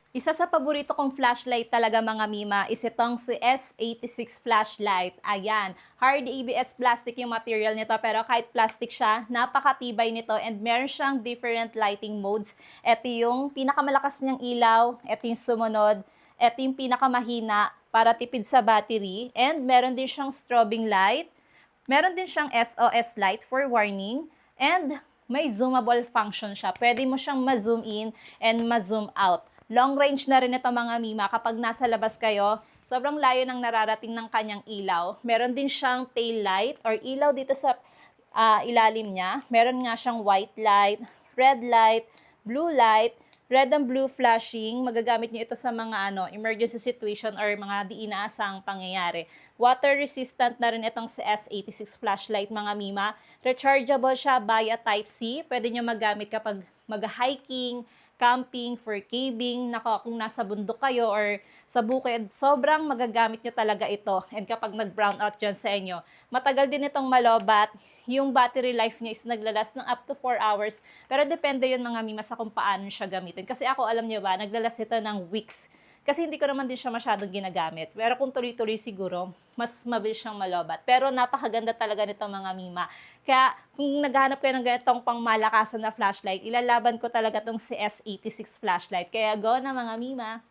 Isa sa paborito kong flashlight talaga mga Mima is itong si S86 flashlight. Ayan, hard ABS plastic yung material nito pero kahit plastic siya, napakatibay nito and meron siyang different lighting modes. Ito yung pinakamalakas niyang ilaw, ito yung sumunod, ito yung pinakamahina para tipid sa battery and meron din siyang strobing light, meron din siyang SOS light for warning and may zoomable function siya. Pwede mo siyang ma-zoom in and ma-zoom out. Long range na rin ito mga Mima. Kapag nasa labas kayo, sobrang layo ng nararating ng kanyang ilaw. Meron din siyang tail light or ilaw dito sa ilalim niya. Meron nga siyang white light, red light, blue light, red and blue flashing. Magagamit niyo ito sa mga emergency situation or mga di inaasang pangyayari. Water resistant na rin itong si S86 flashlight mga Mima. Rechargeable siya via Type-C. Pwede niyo magamit kapag mag-hiking, camping, for caving, kung nasa bundok kayo or sa bukid, sobrang magagamit nyo talaga ito. And kapag nag-brown out dyan sa inyo, matagal din itong malobat. Yung battery life niya is naglalas ng up to 4 hours. Pero depende yun mga Mima sa kung paano siya gamitin. Kasi ako, alam niyo ba, naglalas ito ng weeks. Kasi hindi ko naman din siya masyadong ginagamit. Pero kung tuloy-tuloy siguro, mas mabilis siyang malobat. Pero napakaganda talaga nito mga Mima. Kaya kung naghahanap kayo ng ganitong pangmalakasan na flashlight, ilalaban ko talaga tong si S86 flashlight. Kaya go na mga Mima!